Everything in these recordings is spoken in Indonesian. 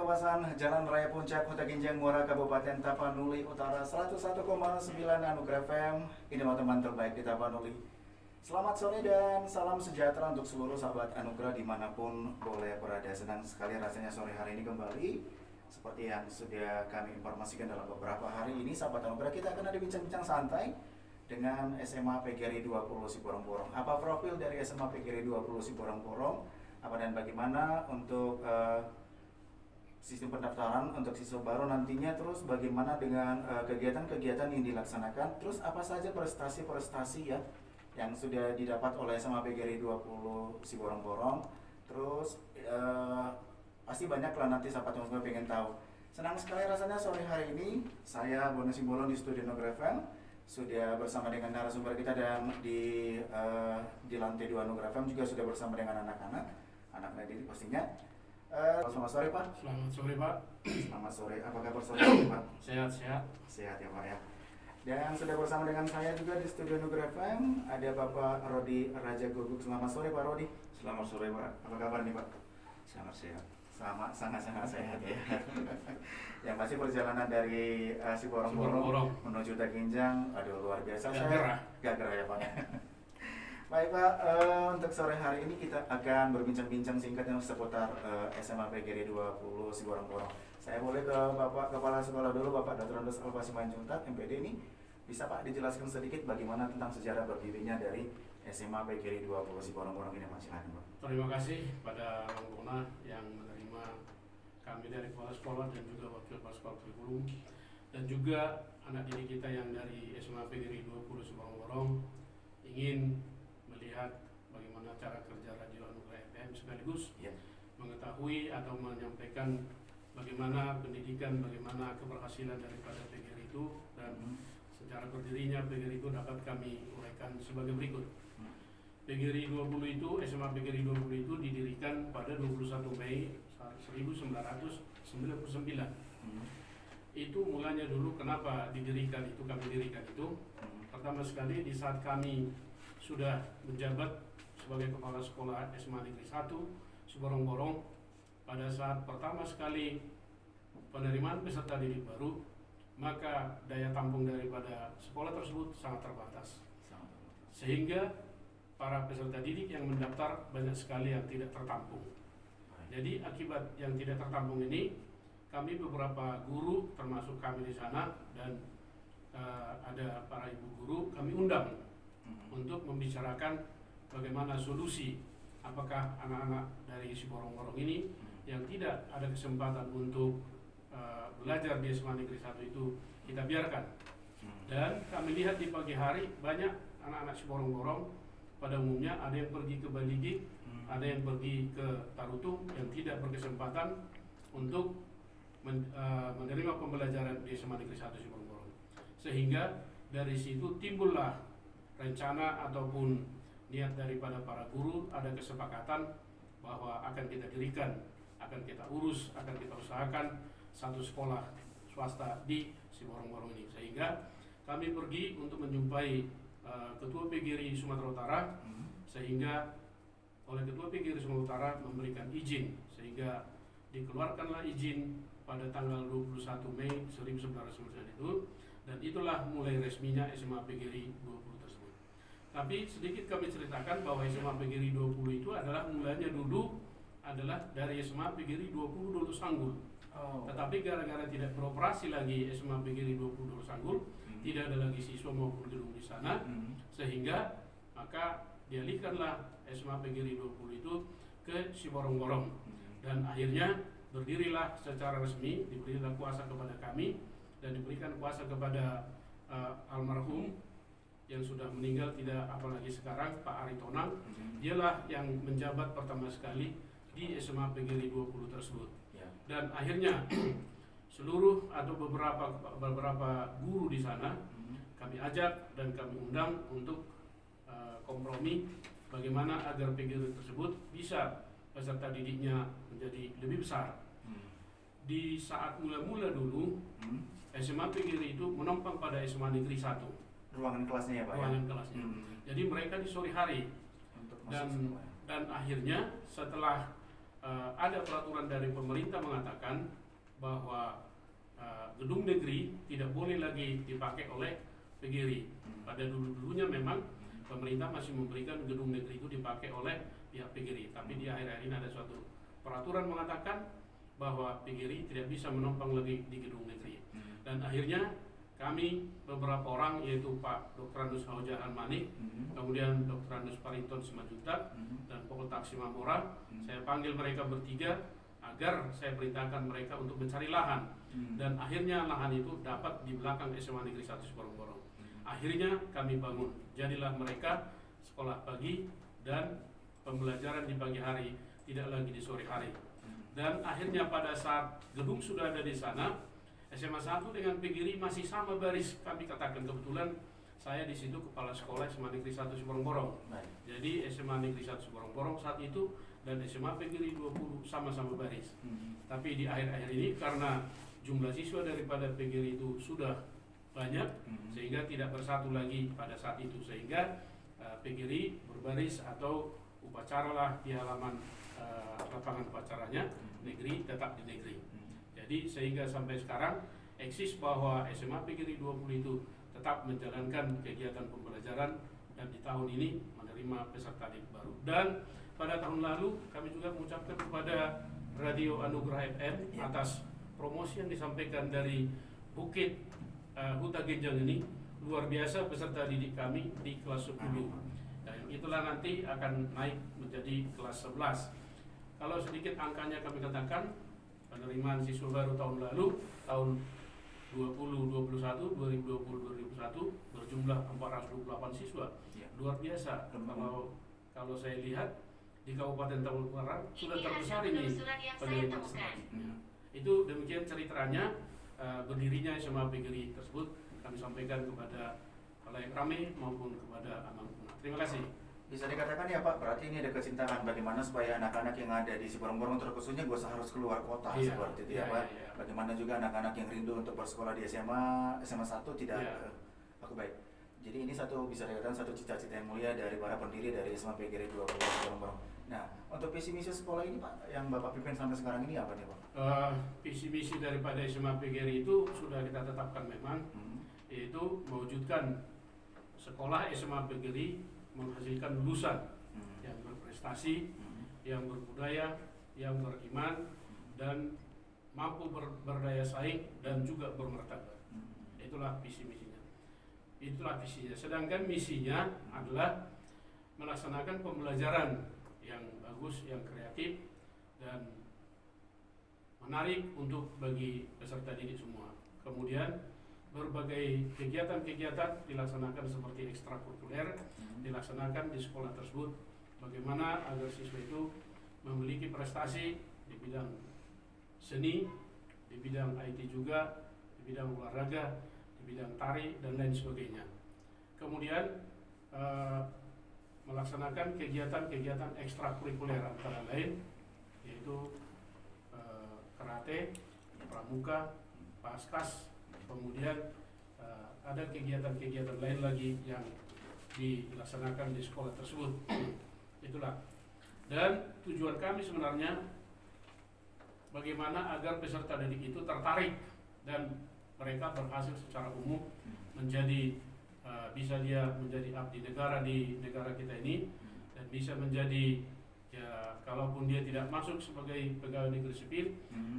kawasan Jalan Raya Puncak, Kota Ginjang, Muara, Kabupaten Tapanuli Utara, 101,9 Anugerah FM. Inilah teman terbaik di Tapanuli. Selamat sore dan salam sejahtera untuk seluruh sahabat Anugerah dimanapun boleh berada. Senang sekali rasanya sore hari ini kembali. Seperti yang sudah kami informasikan dalam beberapa hari ini, sahabat Anugerah, kita akan ada bincang-bincang santai dengan SMA PGRI 20 Siborong-Borong. Apa profil dari SMA PGRI 20 Siborong-Borong? Apa dan bagaimana untuk sistem pendaftaran untuk siswa baru nantinya, terus bagaimana dengan kegiatan-kegiatan yang dilaksanakan, terus apa saja prestasi-prestasi ya yang sudah didapat oleh SMA PGRI 20 Siborong-Borong. Terus pasti banyak lah nanti sahabat yang pengen tahu. Senang sekali rasanya sore hari ini saya Bono Simbolon di Studio Anugerah FM sudah bersama dengan narasumber kita, dan di lantai 2 Anugerah FM juga sudah bersama dengan anak didik pastinya. Selamat sore Pak. Selamat sore Pak. Selamat sore. Apa kabar sore Pak? Sehat. Sehat ya Pak ya. Dan sudah bersama dengan saya juga di Studio Anugerah FM ada Bapak Rodi Raja Guguk. Selamat sore Pak Rodi. Selamat sore Pak. Apa kabar nih Pak? Sangat sehat. Sangat sehat ya. Yang pasti perjalanan dari Siborong-Borong menuju Taginjang, aduh luar biasa. Gak gerah ya Pak ya. Baik Pak, untuk sore hari ini kita akan berbincang-bincang singkat seputar SMA PGRI 20 Siborong-Borong. Saya boleh ke Bapak Kepala Sekolah dulu, Bapak Dr. Andes Alfa Simanjuntak, MPD ini. Bisa Pak dijelaskan sedikit bagaimana tentang sejarah berdirinya dari SMA PGRI 20 Siborong-Borong ini, Mas? Silakan Pak. Terima kasih pada Rombongan yang menerima kami dari Kepala Sekolah dan juga Wakil Kepala Sekolah Kurikulum, dan juga anak didik kita yang dari SMA PGRI 20 Siborong-Borong ingin melihat bagaimana cara kerja Radio Anugerah FM, sekaligus mengetahui atau menyampaikan bagaimana pendidikan, bagaimana keberhasilan daripada PGRI itu, dan secara berdirinya PGRI itu dapat kami uraikan sebagai berikut. PGRI 20 itu, SMA PGRI 20 itu didirikan pada 21 Mei 1999. Itu mulanya dulu kenapa kami dirikan itu. Pertama sekali di saat kami sudah menjabat sebagai Kepala Sekolah SMA Negeri 1 Siborong-Borong, pada saat pertama sekali penerimaan peserta didik baru, maka daya tampung daripada sekolah tersebut sangat terbatas, sehingga para peserta didik yang mendaftar banyak sekali yang tidak tertampung. Jadi akibat yang tidak tertampung ini, kami beberapa guru termasuk kami di sana dan ada para ibu guru kami undang untuk membicarakan bagaimana solusi, apakah anak-anak dari Siborong-Borong ini yang tidak ada kesempatan untuk belajar di SMA Negeri 1 itu kita biarkan. Dan kami lihat di pagi hari banyak anak-anak Siborong-Borong pada umumnya ada yang pergi ke Baligi, ada yang pergi ke Tarutung yang tidak berkesempatan untuk menerima pembelajaran di SMA Negeri 1 Siborong-Borong. Sehingga dari situ timbullah rencana ataupun niat daripada para guru, ada kesepakatan bahwa akan kita dirikan, akan kita urus, akan kita usahakan satu sekolah swasta di Siborong-Borong ini. Sehingga kami pergi untuk menjumpai Ketua PGRI Sumatera Utara, sehingga oleh Ketua PGRI Sumatera Utara memberikan izin, sehingga dikeluarkanlah izin pada tanggal 21 Mei 1999 itu, dan itulah mulai resminya SMA PGRI 20 tersebut. Tapi sedikit kami ceritakan bahwa SMA PGRI 20 itu adalah mulanya dulu adalah dari SMA PGRI 20 Dolu Sanggul. Tetapi gara-gara tidak beroperasi lagi SMA PGRI 20 Dolu Sanggul, tidak ada lagi siswa maupun gedung di sana, sehingga maka dialihkanlah SMA PGRI 20 itu ke Siborong-Borong. Dan akhirnya berdirilah secara resmi, diberilah kuasa kepada kami dan diberikan kuasa kepada almarhum yang sudah meninggal, tidak apalagi sekarang, Pak Ari Tonang. Dialah yang menjabat pertama sekali di SMA PGRI 20 tersebut. Dan akhirnya seluruh atau beberapa guru di sana kami ajak dan kami undang untuk kompromi bagaimana agar PGRI tersebut bisa peserta didiknya menjadi lebih besar. Di saat mula-mula dulu SMA PGRI itu menempang pada SMA Negeri 1. Ruangan kelasnya ya Pak? Ruangan kelasnya. Jadi mereka di sore hari. Dan akhirnya setelah ada peraturan dari pemerintah mengatakan bahwa gedung negeri tidak boleh lagi dipakai oleh PGRI. Pada dulu-dulunya memang pemerintah masih memberikan gedung negeri itu dipakai oleh pihak PGRI, tapi di akhir-akhir ini ada suatu peraturan mengatakan bahwa PGRI tidak bisa menopang lagi di gedung negeri. Dan akhirnya kami beberapa orang, yaitu Pak Dr. Andus Haujahan Manik, kemudian Dr. Andus Parinton Simanjuntak, dan Pokok Taksi Mamora, saya panggil mereka bertiga agar saya perintahkan mereka untuk mencari lahan. Dan akhirnya lahan itu dapat di belakang SMA Negeri 1 Seborong-Borong. Akhirnya kami bangun, jadilah mereka sekolah pagi dan pembelajaran di pagi hari, tidak lagi di sore hari. Dan akhirnya pada saat gedung sudah ada di sana, SMA 1 dengan PGRI masih sama baris. Kami katakan kebetulan saya di situ kepala sekolah SMA Negeri 1 Seborong-Borong. Jadi SMA Negeri 1 Seborong-Borong saat itu dan SMA PGRI 20 sama-sama baris. Tapi di akhir-akhir ini karena jumlah siswa daripada PGRI itu sudah banyak, sehingga tidak bersatu lagi pada saat itu, sehingga PGRI berbaris atau upacara lah di halaman lapangan upacaranya, negeri tetap di negeri. Jadi sehingga sampai sekarang eksis bahwa SMA PGRI 20 itu tetap menjalankan kegiatan pembelajaran dan di tahun ini menerima peserta didik baru. Dan pada tahun lalu kami juga mengucapkan kepada Radio Anugerah FM atas promosi yang disampaikan dari Bukit Huta Genjang ini, luar biasa peserta didik kami di kelas 10. Dan itulah nanti akan naik menjadi kelas 11. Kalau sedikit angkanya kami katakan, penerimaan siswa baru tahun lalu, tahun 2021, 2020-2021 berjumlah 428 siswa. Luar biasa. Kalau saya lihat di Kabupaten Tahun Utara sudah terbesar ini penerimaan selanjutnya. Itu demikian ceritanya berdirinya SMA PGRI tersebut. Kami sampaikan kepada khalayak ramai maupun kepada anak-anak. Terima kasih. Bisa dikatakan ya Pak, berarti ini ada kecintaan bagaimana supaya anak-anak yang ada di Seborong-Borong terkhususnya gue harus keluar kota seperti itu ya Pak. Bagaimana juga anak-anak yang rindu untuk bersekolah di SMA 1 tidak aku baik. Jadi ini bisa dikatakan satu cita-cita yang mulia dari para pendiri dari SMA PGRI 20 Seborong-Borong. Nah, untuk visi misi sekolah ini Pak, yang Bapak pimpin sampai sekarang ini apa nih Pak? Visi misi daripada SMA PGRI itu sudah kita tetapkan memang, yaitu mewujudkan sekolah SMA PGRI menghasilkan lulusan yang berprestasi, yang berbudaya, yang beriman, dan mampu berdaya saing dan juga bermartabat. Itulah visi misinya. Itulah visinya. Sedangkan misinya adalah melaksanakan pembelajaran yang bagus, yang kreatif, dan menarik untuk bagi peserta didik semua. Kemudian berbagai kegiatan-kegiatan dilaksanakan seperti ekstrakurikuler dilaksanakan di sekolah tersebut. Bagaimana agar siswa itu memiliki prestasi di bidang seni, di bidang IT juga, di bidang olahraga, di bidang tari dan lain sebagainya. Kemudian melaksanakan kegiatan-kegiatan ekstrakurikuler antara lain yaitu karate, pramuka, paskas, kemudian ada kegiatan-kegiatan lain lagi yang dilaksanakan di sekolah tersebut. Itulah. Dan tujuan kami sebenarnya bagaimana agar peserta didik itu tertarik dan mereka berhasil secara umum menjadi bisa dia menjadi abdi negara di negara kita ini dan bisa menjadi ya kalaupun dia tidak masuk sebagai pegawai negeri sipil,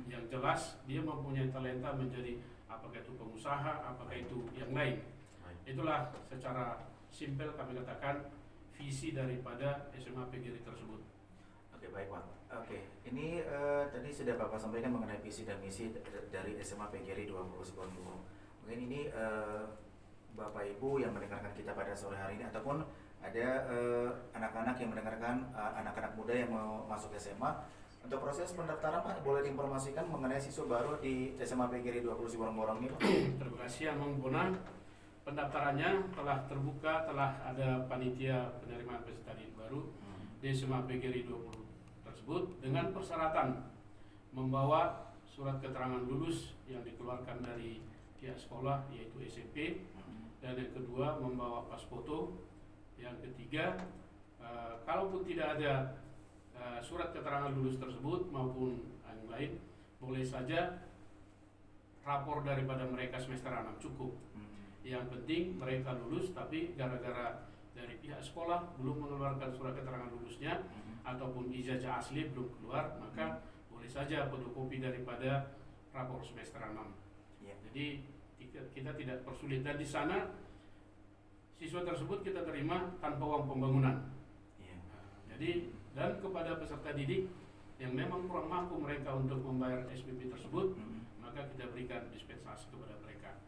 yang jelas dia mempunyai talenta menjadi apakah itu pengusaha, apakah itu yang lain. Itulah secara simpel kami katakan visi daripada SMA PGRI tersebut. Oke, baik Pak. Oke, ini tadi sudah Bapak sampaikan mengenai visi dan misi dari SMA PGRI 20 Seborong-Borong. Mungkin ini Bapak Ibu yang mendengarkan kita pada sore hari ini ataupun ada anak-anak yang mendengarkan anak-anak muda yang mau masuk SMA. Untuk proses pendaftaran Pak, boleh diinformasikan mengenai siswa baru di SMA PGRI 20 Seborong-Borong ini Pak? Terima kasih Amang Bona. Pendaftarannya telah terbuka, telah ada panitia penerimaan peserta didik baru di SMA PGRI 20 tersebut dengan persyaratan membawa surat keterangan lulus yang dikeluarkan dari pihak sekolah yaitu SMP, dan yang kedua membawa pas foto, yang ketiga kalaupun tidak ada surat keterangan lulus tersebut maupun yang lain, boleh saja rapor daripada mereka semester 6 cukup. Yang penting mereka lulus, tapi gara-gara dari pihak sekolah belum mengeluarkan surat keterangan lulusnya ataupun ijazah asli belum keluar, maka boleh saja fotokopi daripada rapor semester 6. Jadi kita tidak persulit, dan di sana siswa tersebut kita terima tanpa uang pembangunan. Jadi dan kepada peserta didik yang memang kurang mampu mereka untuk membayar SPP tersebut, maka kita berikan dispensasi kepada mereka.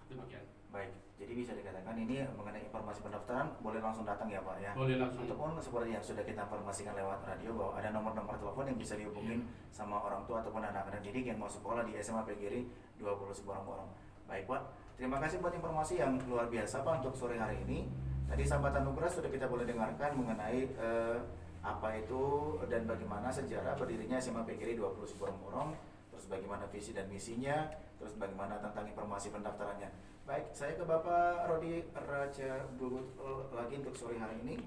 Demikian. Baik, jadi bisa dikatakan ini mengenai informasi pendaftaran boleh langsung datang ya Pak ya? Boleh langsung. Ataupun seperti yang sudah kita informasikan lewat radio bahwa ada nomor-nomor telepon yang bisa dihubungin sama orang tua ataupun anak-anak didik yang mau sekolah di SMA PGRI 20 Siborong-Borong. Baik Pak, terima kasih buat informasi yang luar biasa Pak untuk sore hari ini. Tadi sahabat Anugerah sudah kita boleh dengarkan mengenai apa itu dan bagaimana sejarah berdirinya SMA PGRI 20 Siborong-Borong, terus bagaimana visi dan misinya, terus bagaimana tentang informasi pendaftarannya. Baik, saya ke Bapak Rodi Raja Bugut lagi untuk sore hari ini.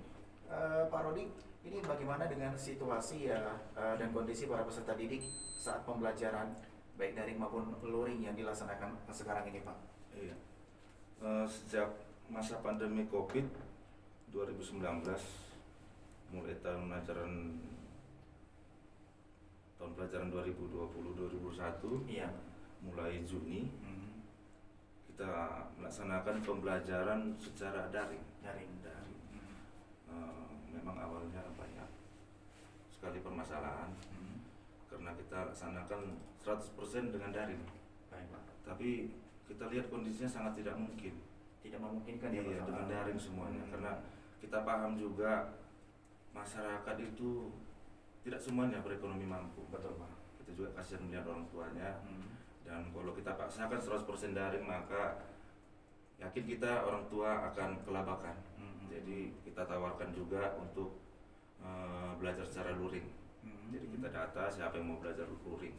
Pak Rodi, ini bagaimana dengan situasi ya dan kondisi para peserta didik saat pembelajaran baik daring maupun luring yang dilaksanakan sekarang ini Pak? Iya. Sejak masa pandemi COVID 2019, mulai tahun pelajaran 2020-2021, Iya. mulai Juni kita melaksanakan pembelajaran secara daring. Memang awalnya banyak sekali permasalahan karena kita laksanakan 100% dengan daring. Baik Pak. Tapi kita lihat kondisinya sangat tidak mungkin. Tidak memungkinkan ya Pak, Dengan daring semuanya, karena kita paham juga masyarakat itu tidak semuanya berekonomi mampu. Betul Pak. Kita juga kasihan melihat orang tuanya. Dan kalau kita paksakan 100% daring, maka yakin kita orang tua akan kelabakan. Jadi kita tawarkan juga untuk belajar secara luring. Jadi kita data siapa yang mau belajar luring.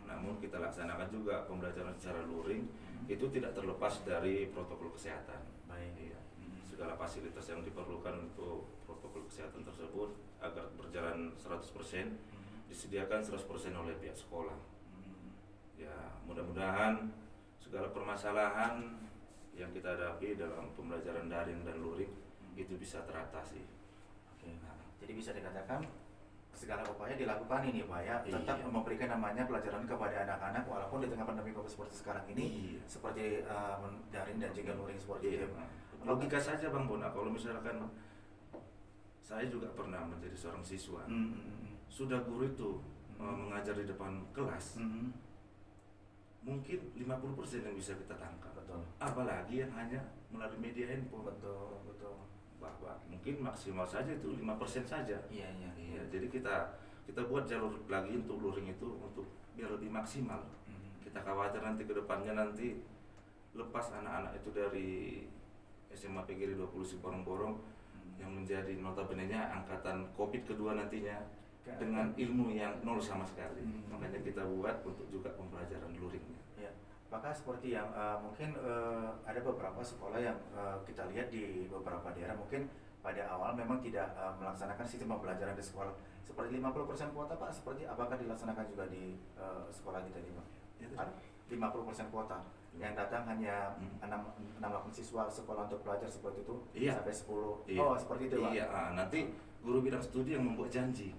Namun kita laksanakan juga pembelajaran secara luring. Itu tidak terlepas dari protokol kesehatan. Baik. Iya. Segala fasilitas yang diperlukan untuk protokol kesehatan tersebut agar berjalan 100% disediakan 100% oleh pihak sekolah. Ya, mudah-mudahan segala permasalahan yang kita hadapi dalam pembelajaran daring dan luring itu bisa teratasi. Oke. Jadi bisa dikatakan segala upaya dilakukan ini Pak ya, tetap Iya. memberikan namanya pelajaran kepada anak-anak walaupun di tengah pandemi COVID seperti sekarang ini, Iya. seperti daring dan juga luring seperti Iya. itu. Logika saja Bang Bona, kalau misalkan saya juga pernah menjadi seorang siswa, sudah guru itu mengajar di depan kelas, mungkin 50% yang bisa kita tangkap. Betul. Apalagi yang hanya melalui media handphone. Betul. Bahwa mungkin maksimal saja itu 5% saja. Iya. Iya, jadi kita buat jalur lagi untuk luring itu untuk biar lebih maksimal. Kita khawatir nanti ke depannya nanti lepas anak-anak itu dari SMA PGRI 20 Siborong-Borong yang menjadi notabene-nya angkatan COVID kedua nantinya dengan ilmu yang nol sama sekali. Makanya kita buat untuk juga pembelajaran luringnya. Ya, maka seperti yang mungkin ada beberapa sekolah yang kita lihat di beberapa daerah mungkin pada awal memang tidak melaksanakan sistem pembelajaran di sekolah seperti 50% kuota Pak, seperti apakah dilaksanakan juga di sekolah kita di Pak? Ya, 50% kuota yang datang hanya 6 siswa sekolah untuk belajar seperti itu. Iya. Sampai 10. Iya. Oh, seperti itu Pak. Iya, nanti guru bidang studi yang membuat janji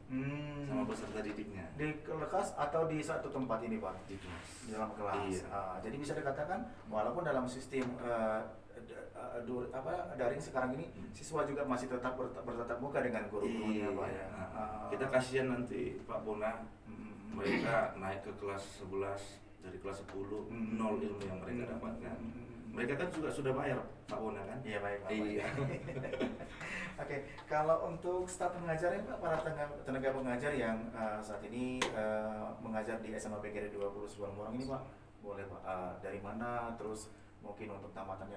sama peserta didiknya Di kelas atau di satu tempat ini Pak? di kelas. Di dalam kelas. Iya. Jadi bisa dikatakan walaupun dalam sistem daring sekarang ini siswa juga masih tetap bertatap muka dengan guru-gurunya Pak ya. Kita kasihan nanti Pak Bona, mereka naik ke kelas 11 dari kelas 10 nol ilmu yang mereka dapatkan. Mereka kan juga sudah bayar Pak Bona kan? Iya baik Pak. Iya. Oke, kalau untuk staf pengajarnya Pak, para tenaga pengajar yang saat ini mengajar di SMA PGRI 20 Siborong-Borong ini Pak, boleh Pak dari mana, terus mungkin untuk tamatan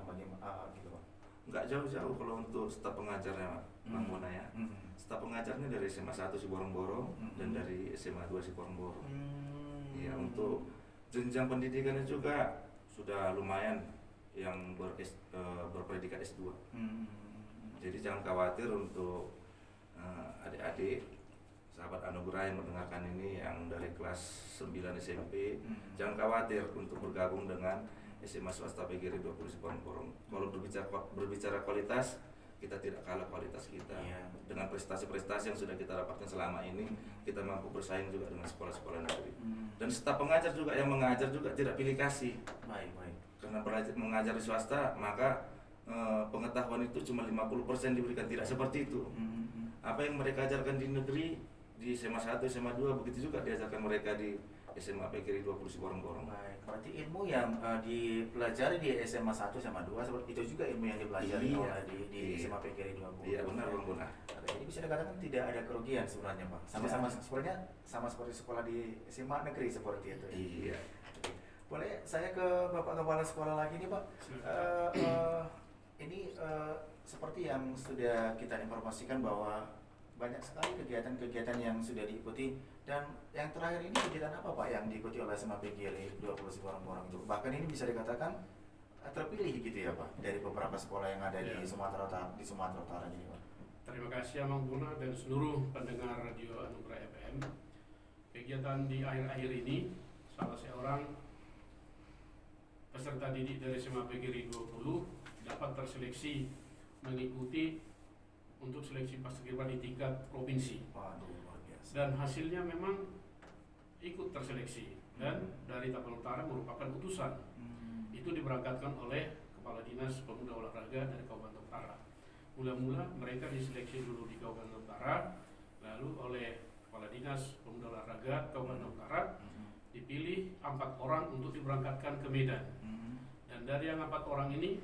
bagaimana gitu Pak? Nggak jauh-jauh kalau untuk staf pengajarnya Bang Bona ya. Staf pengajarnya dari SMA 1 Siborong-Borong dan dari SMA 2 Siborong-Borong. Ya, untuk jenjang pendidikannya juga sudah lumayan yang berpredikat S2. Jadi jangan khawatir untuk adik-adik sahabat Anugerah yang mendengarkan ini yang dari kelas 9 SMP, jangan khawatir untuk bergabung dengan SMA swasta PGRI 20 Siborong. Kalau berbicara kualitas, kita tidak kalah kualitas kita. Dengan prestasi-prestasi yang sudah kita dapatkan selama ini, kita mampu bersaing juga dengan sekolah-sekolah negeri. Dan staf pengajar juga yang mengajar juga tidak pilih kasih. Karena mengajar di swasta, maka pengetahuan itu cuma 50% diberikan, tidak seperti itu. Apa yang mereka ajarkan di negeri, di SMA 1, SMA 2, begitu juga diajarkan mereka di SMA PGRI 20 Siborong. Baik, berarti ilmu yang dipelajari di SMA 1, SMA 2 seperti itu juga ilmu yang dipelajari di SMA PGRI 20. Iya, benar Bang Bona. Jadi bisa dikatakan tidak ada kerugian sebenarnya Pak. Sama-sama sebenarnya sama seperti sekolah di SMA negeri seperti itu. Iya. Boleh saya ke Bapak Kepala Sekolah lagi nih Pak. Ini seperti yang sudah kita informasikan bahwa banyak sekali kegiatan-kegiatan yang sudah diikuti, dan yang terakhir ini kegiatan apa Pak yang diikuti oleh SMA PGRI 20 Siborong itu? Bahkan ini bisa dikatakan terpilih gitu ya Pak dari beberapa sekolah yang ada di Sumatera Utara ini Pak. Terima kasih Bang Bona dan seluruh pendengar Radio Anugerah FM. Kegiatan di akhir-akhir ini, salah seorang peserta didik dari SMA PGRI 20 dapat terseleksi mengikuti untuk seleksi paskibra di tingkat provinsi. Waduh, luar biasa. Dan hasilnya memang ikut terseleksi, dan dari Tapanuli Utara merupakan utusan. Itu diberangkatkan oleh Kepala Dinas Pemuda Olahraga dari Kabupaten Utara. Mula-mula mereka diseleksi dulu di Kabupaten Utara, lalu oleh Kepala Dinas Pemuda Olahraga Kabupaten Utara dipilih 4 orang untuk diberangkatkan ke Medan. Dan dari yang 4 orang ini,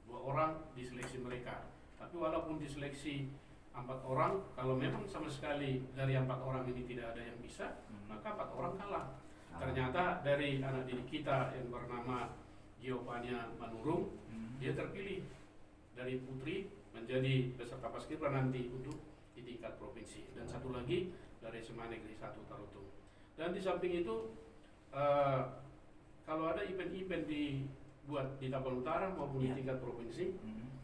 2 orang diseleksi mereka. Tapi walaupun diseleksi 4 orang, kalau memang sama sekali dari 4 orang ini tidak ada yang bisa, maka 4 orang kalah. Ternyata dari anak didik kita yang bernama Giovannia Manurung, dia terpilih dari putri menjadi peserta paskibra nanti untuk di tingkat provinsi. Dan satu lagi dari SMA Negeri 1 Tarutung. Dan di samping itu, kalau ada event-event dibuat di Tapanuli Utara maupun di tingkat provinsi,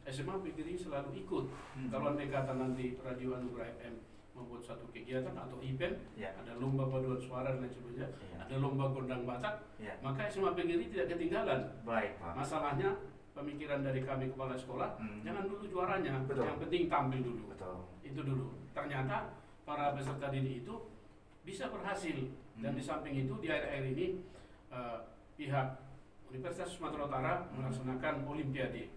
SMA PGRI selalu ikut. Kalau andai kata nanti Radio Anugerah FM membuat satu kegiatan atau event, ada lomba paduan suara dan lain sebagainya, ada lomba gondang batak, maka SMA PGRI tidak ketinggalan. Baik Pak. Masalahnya pemikiran dari kami kepala sekolah, jangan dulu juaranya, Betul. yang penting tampil dulu. Betul. Itu dulu. Ternyata para peserta didik itu bisa berhasil, dan di samping itu di akhir-akhir ini pihak Universitas Sumatera Utara melaksanakan Olimpiade.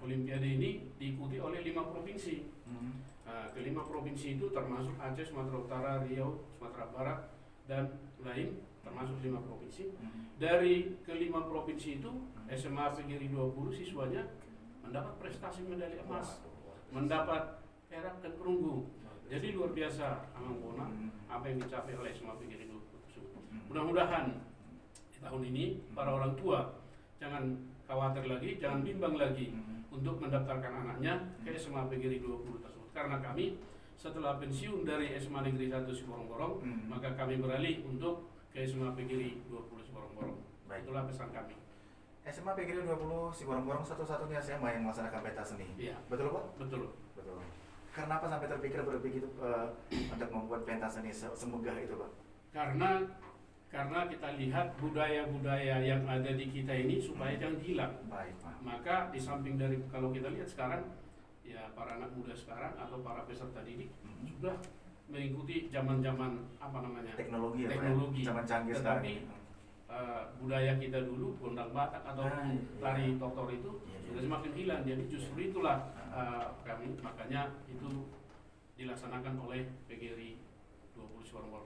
Olimpiade ini diikuti oleh 5 provinsi. Ke-5 provinsi itu termasuk Aceh, Sumatera Utara, Riau, Sumatera Barat, dan lain, termasuk 5 provinsi. Dari ke-5 provinsi itu, SMA PGRI 20 siswanya mendapat prestasi medali emas, mendapat perak dan perunggu. Jadi luar biasa Amang Bona apa yang dicapai oleh SMA PGRI 20 tersebut. Mudah-mudahan di tahun ini para orang tua jangan khawatir lagi, jangan bimbang lagi untuk mendaftarkan anaknya ke SMA PGRI 20 tersebut. Karena kami setelah pensiun dari SMA Negeri 1 Siborong, maka kami beralih untuk ke SMA PGRI 20 Siborong. Itulah pesan kami. SMA PGRI 20 Siborong satu-satunya SMA yang melaksanakan pentas seni. Iya. Betul Pak? Betul. Kenapa sampai berpikir untuk membuat pentas seni semegah itu Pak? Karena kita lihat budaya-budaya yang ada di kita ini supaya jangan hilang. Baik Pak. Maka di samping dari, kalau kita lihat sekarang, ya para anak muda sekarang atau para peserta didik sudah mengikuti zaman-zaman teknologi ya, teknologi. zaman canggih Tetapi sekarang. budaya kita dulu, gondang batak atau tari tortor itu sudah semakin hilang. Jadi justru itulah kami, makanya itu dilaksanakan oleh PGRI 20 Siborong.